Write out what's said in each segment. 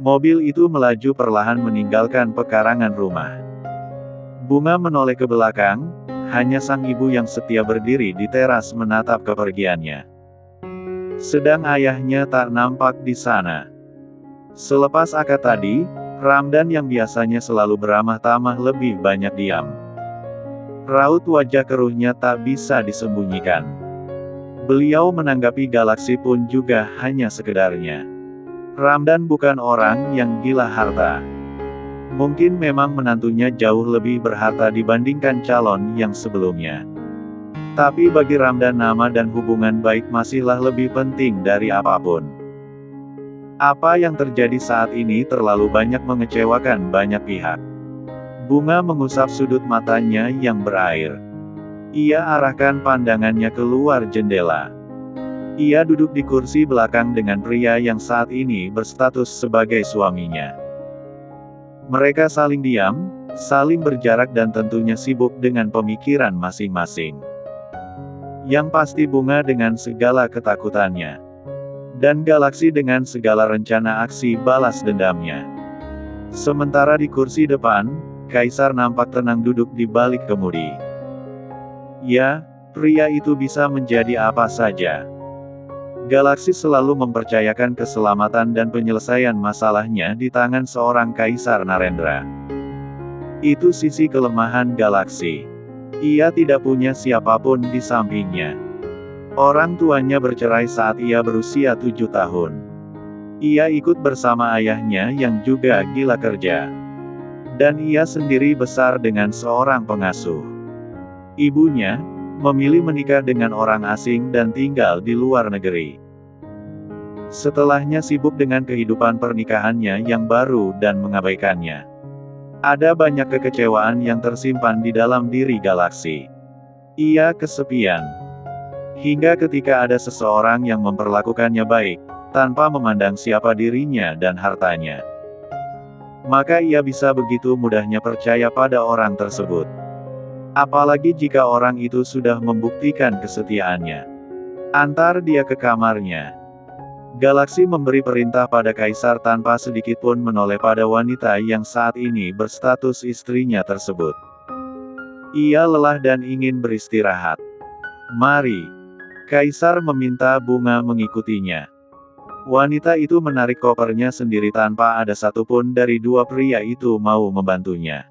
Mobil itu melaju perlahan meninggalkan pekarangan rumah. Bunga menoleh ke belakang, hanya sang ibu yang setia berdiri di teras menatap kepergiannya. Sedang ayahnya tak nampak di sana. Selepas akad tadi, Ramdan yang biasanya selalu beramah tamah lebih banyak diam. Raut wajah keruhnya tak bisa disembunyikan. Beliau menanggapi Galaksi pun juga hanya sekedarnya. Ramdan bukan orang yang gila harta. Mungkin memang menantunya jauh lebih berharta dibandingkan calon yang sebelumnya. Tapi bagi Ramdan nama dan hubungan baik masihlah lebih penting dari apapun. Apa yang terjadi saat ini terlalu banyak mengecewakan banyak pihak. Bunga mengusap sudut matanya yang berair. Ia arahkan pandangannya keluar jendela. Ia duduk di kursi belakang dengan pria yang saat ini berstatus sebagai suaminya. Mereka saling diam, saling berjarak dan tentunya sibuk dengan pemikiran masing-masing. Yang pasti Bunga dengan segala ketakutannya. Dan Galaksi dengan segala rencana aksi balas dendamnya. Sementara di kursi depan, Kaisar nampak tenang duduk di balik kemudi. Ya, pria itu bisa menjadi apa saja. Galaksi selalu mempercayakan keselamatan dan penyelesaian masalahnya di tangan seorang Kaisar Narendra. Itu sisi kelemahan Galaksi. Ia tidak punya siapapun di sampingnya. Orang tuanya bercerai saat ia berusia 7 tahun. Ia ikut bersama ayahnya yang juga gila kerja. Dan ia sendiri besar dengan seorang pengasuh. Ibunya memilih menikah dengan orang asing dan tinggal di luar negeri. Setelahnya sibuk dengan kehidupan pernikahannya yang baru dan mengabaikannya. Ada banyak kekecewaan yang tersimpan di dalam diri Galaksi. Ia kesepian. Hingga ketika ada seseorang yang memperlakukannya baik, tanpa memandang siapa dirinya dan hartanya. Maka ia bisa begitu mudahnya percaya pada orang tersebut. Apalagi jika orang itu sudah membuktikan kesetiaannya. Antar dia ke kamarnya. Galaksi memberi perintah pada Kaisar tanpa sedikit pun menoleh pada wanita yang saat ini berstatus istrinya tersebut. Ia lelah dan ingin beristirahat. Mari. Kaisar meminta Bunga mengikutinya. Wanita itu menarik kopernya sendiri tanpa ada satupun dari dua pria itu mau membantunya.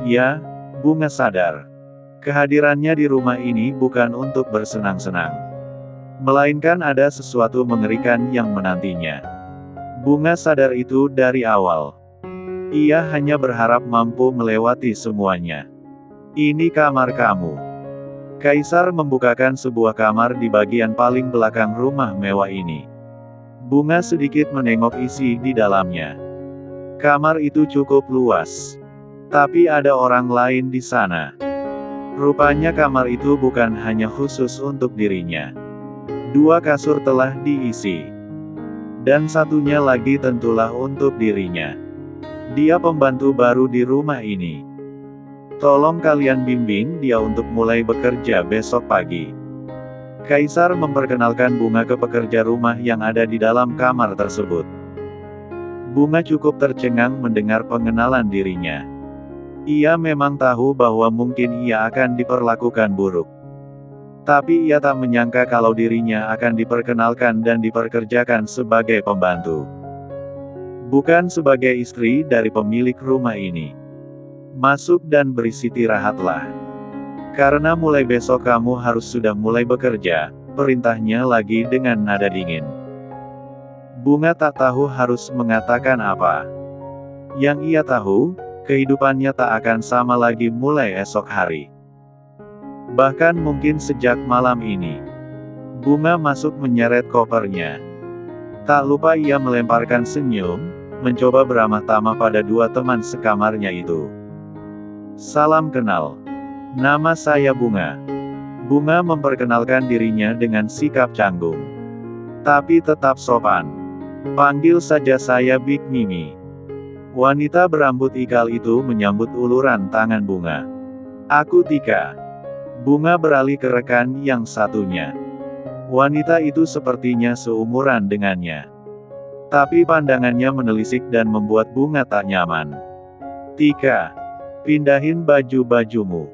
Ya, Bunga sadar. Kehadirannya di rumah ini bukan untuk bersenang-senang. Melainkan ada sesuatu mengerikan yang menantinya. Bunga sadar itu dari awal. Ia hanya berharap mampu melewati semuanya. Ini kamar kamu. Kaisar membukakan sebuah kamar di bagian paling belakang rumah mewah ini. Bunga sedikit menengok isi di dalamnya. Kamar itu cukup luas. Tapi ada orang lain di sana. Rupanya kamar itu bukan hanya khusus untuk dirinya. 2 kasur telah diisi. Dan satunya lagi tentulah untuk dirinya. Dia pembantu baru di rumah ini. Tolong kalian bimbing dia untuk mulai bekerja besok pagi. Kaisar memperkenalkan Bunga ke pekerja rumah yang ada di dalam kamar tersebut. Bunga cukup tercengang mendengar pengenalan dirinya. Ia memang tahu bahwa mungkin ia akan diperlakukan buruk. Tapi ia tak menyangka kalau dirinya akan diperkenalkan dan diperkerjakan sebagai pembantu. Bukan sebagai istri dari pemilik rumah ini. Masuk dan beristirahatlah. Karena mulai besok kamu harus sudah mulai bekerja, perintahnya lagi dengan nada dingin. Bunga tak tahu harus mengatakan apa. Yang ia tahu, kehidupannya tak akan sama lagi mulai esok hari. Bahkan mungkin sejak malam ini. Bunga masuk menyeret kopernya. Tak lupa ia melemparkan senyum, mencoba beramah tamah pada 2 teman sekamarnya itu. Salam kenal. Nama saya Bunga. Bunga memperkenalkan dirinya dengan sikap canggung. Tapi tetap sopan. Panggil saja saya Big Mimi. Wanita berambut ikal itu menyambut uluran tangan Bunga. Aku Tika. Bunga beralih ke rekan yang satunya. Wanita itu sepertinya seumuran dengannya. Tapi pandangannya menelisik dan membuat Bunga tak nyaman. Tika, pindahin baju-bajumu.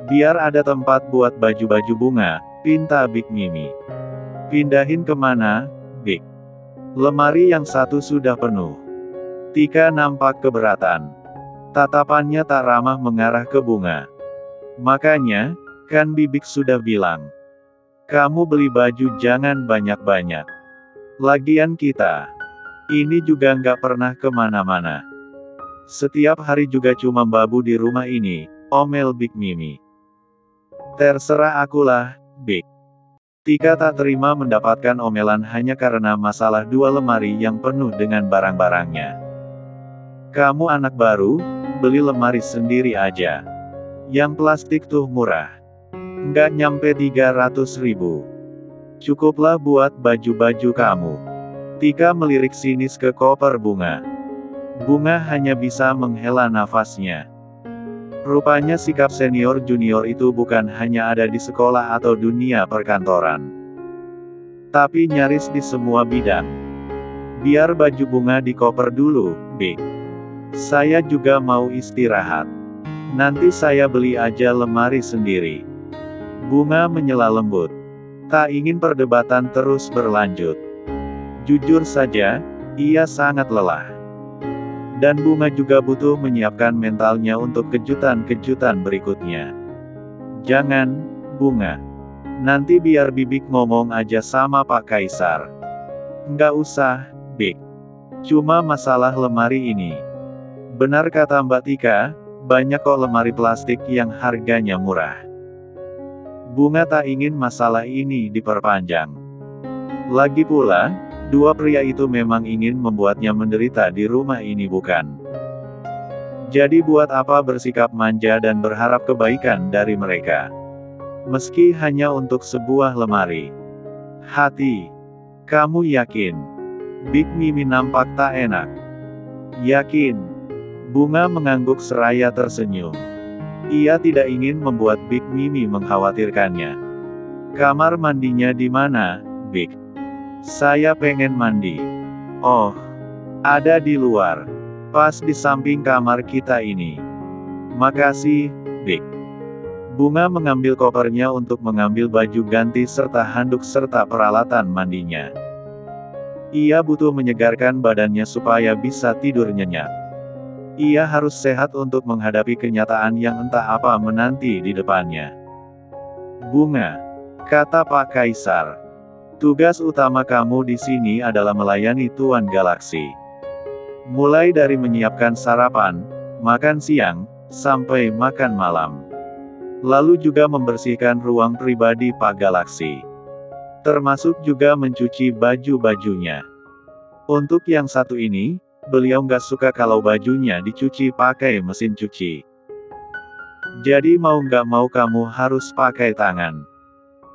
Biar ada tempat buat baju-baju Bunga, pinta Big Mimi. Pindahin kemana, Big? Lemari yang satu sudah penuh. Tika nampak keberatan. Tatapannya tak ramah mengarah ke Bunga. Makanya, kan Bibik sudah bilang. Kamu beli baju jangan banyak-banyak. Lagian kita ini juga nggak pernah kemana-mana. Setiap hari juga cuma babu di rumah ini, omel Big Mimi. Terserah akulah, Big. Tika tak terima mendapatkan omelan hanya karena masalah dua lemari yang penuh dengan barang-barangnya. Kamu anak baru, beli lemari sendiri aja. Yang plastik tuh murah. Nggak nyampe 300.000. Cukuplah buat baju-baju kamu. Tika melirik sinis ke koper Bunga. Bunga hanya bisa menghela nafasnya. Rupanya sikap senior junior itu bukan hanya ada di sekolah atau dunia perkantoran. Tapi nyaris di semua bidang. Biar baju Bunga di koper dulu, Big. Saya juga mau istirahat. Nanti saya beli aja lemari sendiri. Bunga menyela lembut. Tak ingin perdebatan terus berlanjut. Jujur saja, ia sangat lelah. Dan Bunga juga butuh menyiapkan mentalnya untuk kejutan-kejutan berikutnya. Jangan, Bunga. Nanti biar Bibik ngomong aja sama Pak Kaisar. Nggak usah, Big. Cuma masalah lemari ini. Benar kata Mbak Tika, banyak kok lemari plastik yang harganya murah. Bunga tak ingin masalah ini diperpanjang. Lagi pula, dua pria itu memang ingin membuatnya menderita di rumah ini bukan? Jadi buat apa bersikap manja dan berharap kebaikan dari mereka? Meski hanya untuk sebuah lemari. Hati. Kamu yakin? Big Mimi nampak tak enak. Yakin. Bunga mengangguk seraya tersenyum. Ia tidak ingin membuat Big Mimi mengkhawatirkannya. Kamar mandinya di mana, Big? Saya pengen mandi. Oh, ada di luar. Pas di samping kamar kita ini. Makasih, Big. Bunga mengambil kopernya untuk mengambil baju ganti serta handuk serta peralatan mandinya. Ia butuh menyegarkan badannya supaya bisa tidur nyenyak. Ia harus sehat untuk menghadapi kenyataan yang entah apa menanti di depannya. Bunga, kata Pak Kaisar. Tugas utama kamu di sini adalah melayani Tuan Galaksi. Mulai dari menyiapkan sarapan, makan siang, sampai makan malam. Lalu juga membersihkan ruang pribadi Pak Galaksi. Termasuk juga mencuci baju-bajunya. Untuk yang satu ini, beliau nggak suka kalau bajunya dicuci pakai mesin cuci. Jadi mau nggak mau kamu harus pakai tangan.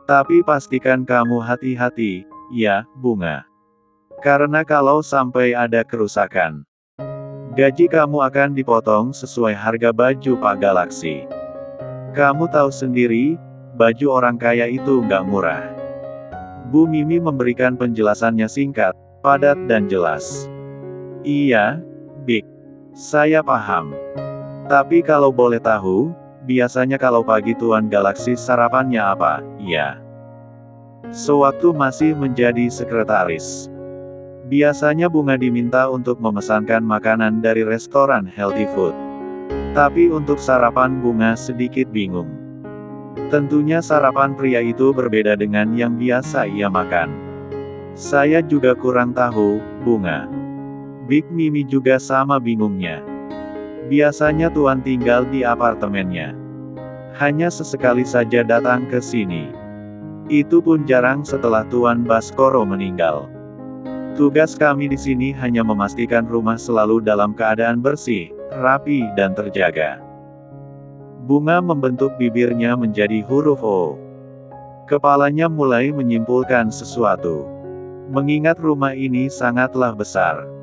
Tapi pastikan kamu hati-hati, ya, Bunga. Karena kalau sampai ada kerusakan, gaji kamu akan dipotong sesuai harga baju Pak Galaksi. Kamu tahu sendiri, baju orang kaya itu nggak murah. Bu Mimi memberikan penjelasannya singkat, padat dan jelas. Iya, Big. Saya paham. Tapi kalau boleh tahu, biasanya kalau pagi Tuan Galaksi sarapannya apa, ya? Sewaktu masih menjadi sekretaris. Biasanya Bunga diminta untuk memesankan makanan dari restoran healthy food. Tapi untuk sarapan Bunga sedikit bingung. Tentunya sarapan pria itu berbeda dengan yang biasa ia makan. Saya juga kurang tahu, Bunga. Big Mimi juga sama bingungnya. Biasanya Tuan tinggal di apartemennya. Hanya sesekali saja datang ke sini. Itu pun jarang setelah Tuan Baskoro meninggal. Tugas kami di sini hanya memastikan rumah selalu dalam keadaan bersih, rapi dan terjaga. Bunga membentuk bibirnya menjadi huruf O. Kepalanya mulai menyimpulkan sesuatu. Mengingat rumah ini sangatlah besar.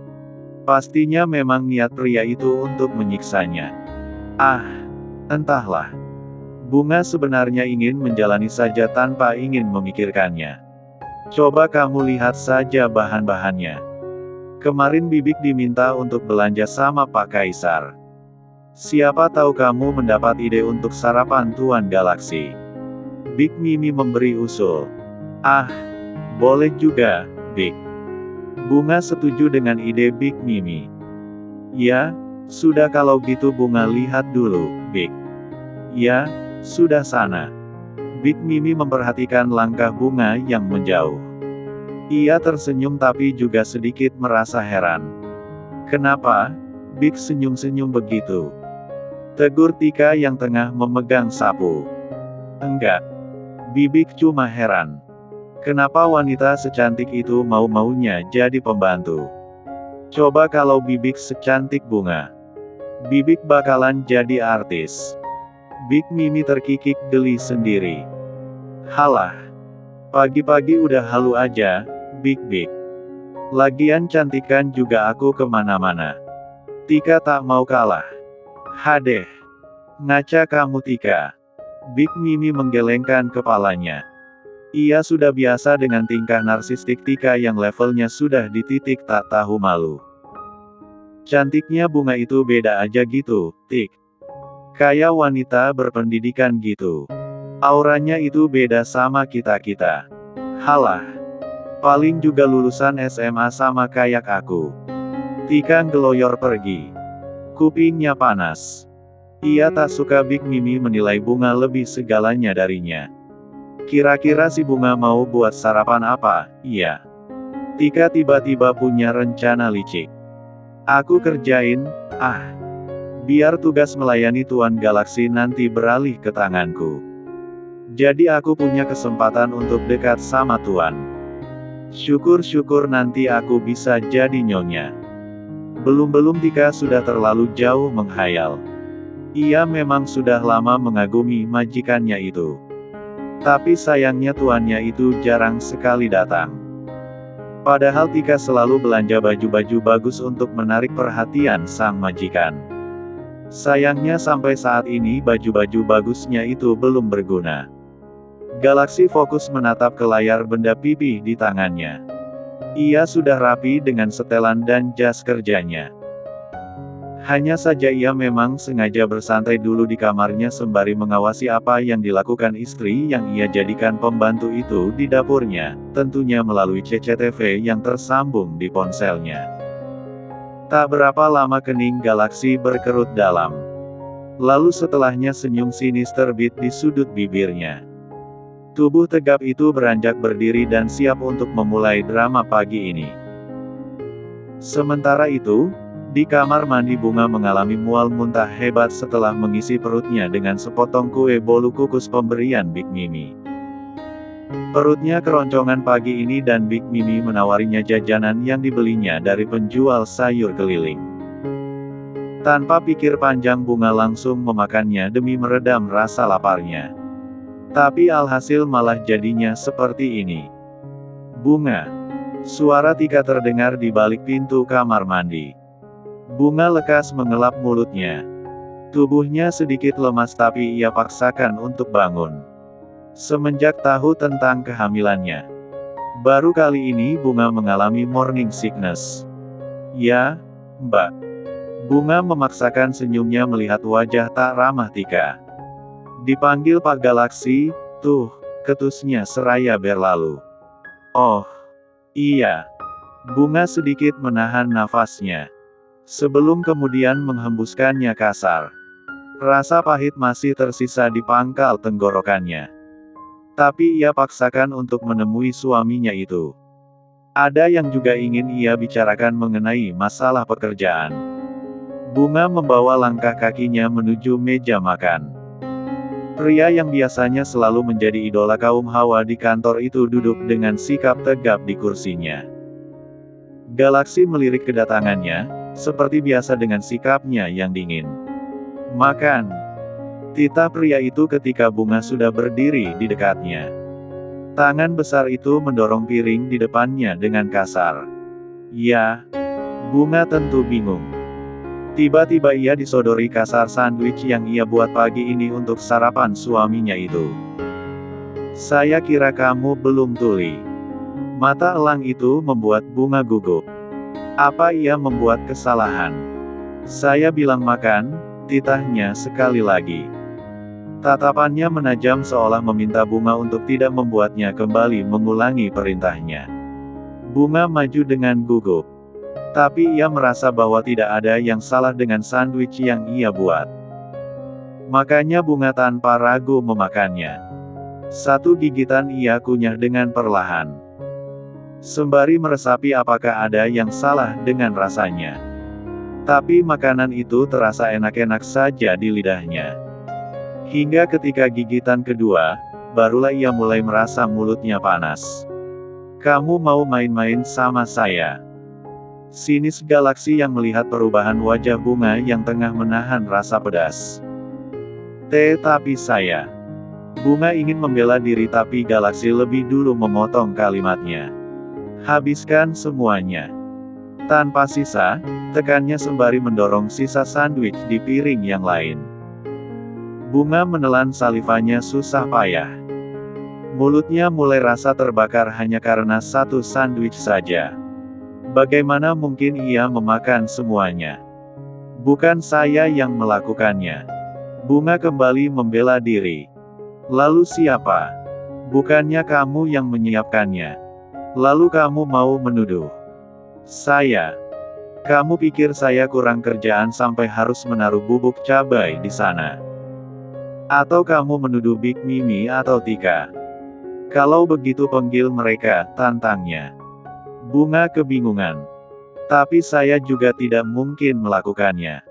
Pastinya memang niat pria itu untuk menyiksanya. Ah, entahlah. Bunga sebenarnya ingin menjalani saja tanpa ingin memikirkannya. Coba kamu lihat saja bahan-bahannya. Kemarin Bibik diminta untuk belanja sama Pak Kaisar. Siapa tahu kamu mendapat ide untuk sarapan Tuan Galaksi. Big Mimi memberi usul. Ah, boleh juga, Big. Bunga setuju dengan ide Big Mimi. Ya, sudah kalau gitu Bunga lihat dulu, Big. Ya, sudah sana. Big Mimi memperhatikan langkah Bunga yang menjauh. Ia tersenyum tapi juga sedikit merasa heran. Kenapa? Big senyum-senyum begitu? Tegur Tika yang tengah memegang sapu. Enggak. Bibik cuma heran. Kenapa wanita secantik itu mau-maunya jadi pembantu? Coba kalau Bibik secantik Bunga. Bibik bakalan jadi artis. Big Mimi terkikik geli sendiri. Halah. Pagi-pagi udah halu aja, Big. Lagian cantikan juga aku kemana-mana. Tika tak mau kalah. Hadeh. Ngaca kamu Tika. Big Mimi menggelengkan kepalanya. Ia sudah biasa dengan tingkah narsistik Tika yang levelnya sudah di titik tak tahu malu. Cantiknya Bunga itu beda aja gitu, Tik. Kayak wanita berpendidikan gitu. Auranya itu beda sama kita-kita. Halah. Paling juga lulusan SMA sama kayak aku. Tika ngeloyor pergi. Kupingnya panas. Ia tak suka Big Mimi menilai Bunga lebih segalanya darinya. Kira-kira si Bunga mau buat sarapan apa? Iya. Tika tiba-tiba punya rencana licik. Aku kerjain, biar tugas melayani Tuan Galaksi nanti beralih ke tanganku. Jadi aku punya kesempatan untuk dekat sama Tuan. Syukur-syukur nanti aku bisa jadi nyonya. Belum-belum Tika sudah terlalu jauh menghayal. Ia memang sudah lama mengagumi majikannya itu. Tapi sayangnya tuannya itu jarang sekali datang. Padahal Tika selalu belanja baju-baju bagus untuk menarik perhatian sang majikan. Sayangnya sampai saat ini baju-baju bagusnya itu belum berguna. Galaksi fokus menatap ke layar benda pipih di tangannya. Ia sudah rapi dengan setelan dan jas kerjanya. Hanya saja ia memang sengaja bersantai dulu di kamarnya sembari mengawasi apa yang dilakukan istri yang ia jadikan pembantu itu di dapurnya, tentunya melalui CCTV yang tersambung di ponselnya. Tak berapa lama kening Galaksi berkerut dalam. Lalu setelahnya senyum sinis terbit di sudut bibirnya. Tubuh tegap itu beranjak berdiri dan siap untuk memulai drama pagi ini. Sementara itu, di kamar mandi Bunga mengalami mual muntah hebat setelah mengisi perutnya dengan sepotong kue bolu kukus pemberian Big Mimi. Perutnya keroncongan pagi ini dan Big Mimi menawarinya jajanan yang dibelinya dari penjual sayur keliling. Tanpa pikir panjang Bunga langsung memakannya demi meredam rasa laparnya. Tapi alhasil malah jadinya seperti ini. Bunga. Suara Tika terdengar di balik pintu kamar mandi. Bunga lekas mengelap mulutnya. Tubuhnya sedikit lemas tapi ia paksakan untuk bangun. Semenjak tahu tentang kehamilannya. Baru kali ini Bunga mengalami morning sickness. Ya, Mbak. Bunga memaksakan senyumnya melihat wajah tak ramah Tika. Dipanggil Pak Galaksi, tuh, ketusnya seraya berlalu. Oh, iya. Bunga sedikit menahan nafasnya. Sebelum kemudian menghembuskannya kasar. Rasa pahit masih tersisa di pangkal tenggorokannya. Tapi ia paksakan untuk menemui suaminya itu. Ada yang juga ingin ia bicarakan mengenai masalah pekerjaan. Bunga membawa langkah kakinya menuju meja makan. Pria yang biasanya selalu menjadi idola kaum Hawa di kantor itu duduk dengan sikap tegap di kursinya. Galaksi melirik kedatangannya, seperti biasa dengan sikapnya yang dingin. Makan. Titah pria itu ketika Bunga sudah berdiri di dekatnya. Tangan besar itu mendorong piring di depannya dengan kasar. Ya, Bunga tentu bingung. Tiba-tiba ia disodori kasar sandwich yang ia buat pagi ini untuk sarapan suaminya itu. Saya kira kamu belum tuli. Mata elang itu membuat Bunga gugup. Apa ia membuat kesalahan? Saya bilang makan, titahnya sekali lagi. Tatapannya menajam seolah meminta Bunga untuk tidak membuatnya kembali mengulangi perintahnya. Bunga maju dengan gugup. Tapi ia merasa bahwa tidak ada yang salah dengan sandwich yang ia buat. Makanya Bunga tanpa ragu memakannya. Satu gigitan ia kunyah dengan perlahan. Sembari meresapi apakah ada yang salah dengan rasanya. Tapi makanan itu terasa enak-enak saja di lidahnya. Hingga ketika gigitan kedua, barulah ia mulai merasa mulutnya panas. Kamu mau main-main sama saya? Sinis Galaksi yang melihat perubahan wajah Bunga yang tengah menahan rasa pedas. Tetapi saya. Bunga ingin membela diri tapi Galaksi lebih dulu memotong kalimatnya. Habiskan semuanya. Tanpa sisa, tekannya sembari mendorong sisa sandwich di piring yang lain. Bunga menelan salivanya susah payah. Mulutnya mulai rasa terbakar hanya karena satu sandwich saja. Bagaimana mungkin ia memakan semuanya? Bukan saya yang melakukannya. Bunga kembali membela diri. Lalu siapa? Bukannya kamu yang menyiapkannya. Lalu kamu mau menuduh saya? Kamu pikir saya kurang kerjaan sampai harus menaruh bubuk cabai di sana? Atau kamu menuduh Big Mimi atau Tika? Kalau begitu panggil mereka, tantangnya. Bunga kebingungan. Tapi saya juga tidak mungkin melakukannya.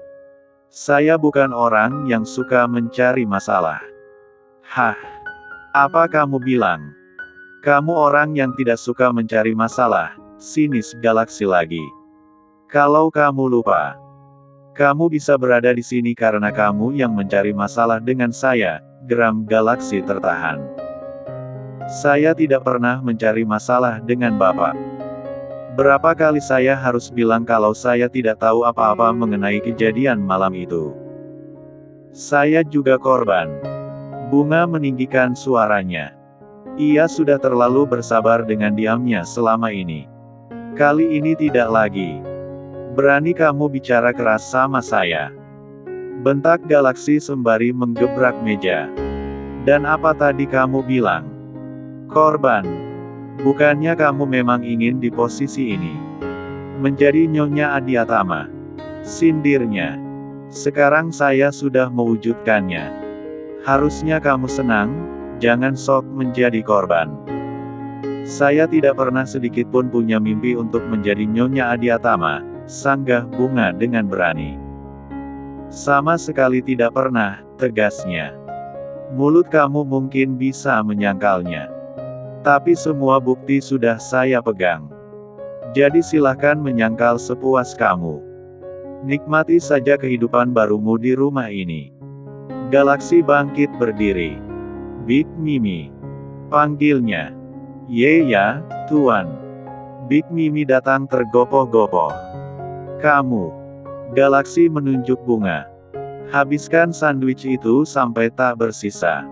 Saya bukan orang yang suka mencari masalah. Hah? Apa kamu bilang? Kamu orang yang tidak suka mencari masalah, sinis Galaksi lagi. Kalau kamu lupa, kamu bisa berada di sini karena kamu yang mencari masalah dengan saya, geram Galaksi tertahan. Saya tidak pernah mencari masalah dengan Bapak. Berapa kali saya harus bilang kalau saya tidak tahu apa-apa mengenai kejadian malam itu? Saya juga korban. Bunga meninggikan suaranya. Ia sudah terlalu bersabar dengan diamnya selama ini. Kali ini tidak lagi. Berani kamu bicara keras sama saya? Bentak Galaksi sembari menggebrak meja. Dan apa tadi kamu bilang? Korban. Bukannya kamu memang ingin di posisi ini? Menjadi Nyonya Adiatama. Sindirnya. Sekarang saya sudah mewujudkannya. Harusnya kamu senang, jangan sok menjadi korban. Saya tidak pernah sedikitpun punya mimpi untuk menjadi Nyonya Adiatama, sanggah Bunga dengan berani. Sama sekali tidak pernah, tegasnya. Mulut kamu mungkin bisa menyangkalnya. Tapi semua bukti sudah saya pegang. Jadi silahkan menyangkal sepuas kamu. Nikmati saja kehidupan barumu di rumah ini. Galaksi bangkit berdiri. Big Mimi. Panggilnya. Ye ya, Tuan. Big Mimi datang tergopoh-gopoh. Kamu. Galaksi menunjuk Bunga. Habiskan sandwich itu sampai tak bersisa.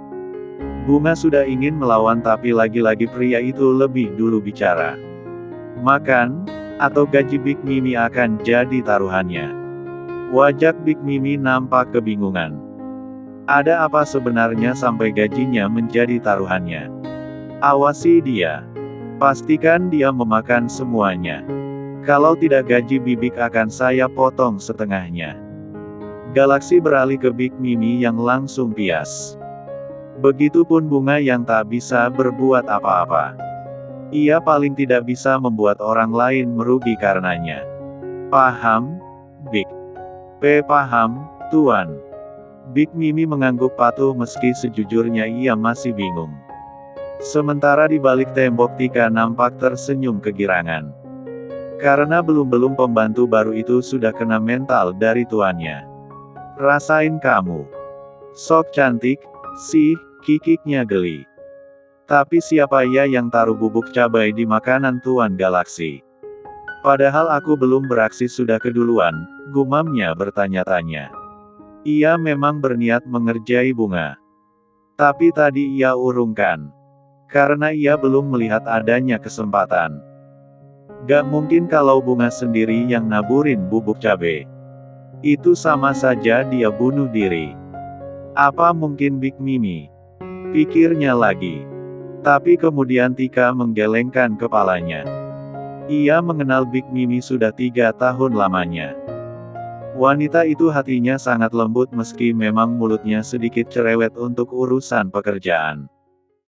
Bunga sudah ingin melawan tapi lagi-lagi pria itu lebih dulu bicara. Makan, atau gaji Big Mimi akan jadi taruhannya. Wajah Big Mimi nampak kebingungan. Ada apa sebenarnya sampai gajinya menjadi taruhannya? Awasi dia. Pastikan dia memakan semuanya. Kalau tidak gaji Bibik akan saya potong setengahnya. Galaksi beralih ke Big Mimi yang langsung pias. Begitupun Bunga yang tak bisa berbuat apa-apa. Ia paling tidak bisa membuat orang lain merugi karenanya. Paham, Big? Paham, Tuan. Big Mimi mengangguk patuh meski sejujurnya ia masih bingung. Sementara di balik tembok Tika nampak tersenyum kegirangan. Karena belum pembantu baru itu sudah kena mental dari tuannya. Rasain kamu. Sok cantik, sih, kikiknya geli. Tapi siapa ya yang taruh bubuk cabai di makanan Tuan Galaksi? Padahal aku belum beraksi sudah keduluan, gumamnya bertanya-tanya. Ia memang berniat mengerjai Bunga. Tapi tadi ia urungkan. Karena ia belum melihat adanya kesempatan. Gak mungkin kalau Bunga sendiri yang naburin bubuk cabe. Itu sama saja dia bunuh diri. Apa mungkin Big Mimi? Pikirnya lagi. Tapi kemudian Tika menggelengkan kepalanya. Ia mengenal Big Mimi sudah 3 tahun lamanya. Wanita itu hatinya sangat lembut meski memang mulutnya sedikit cerewet untuk urusan pekerjaan.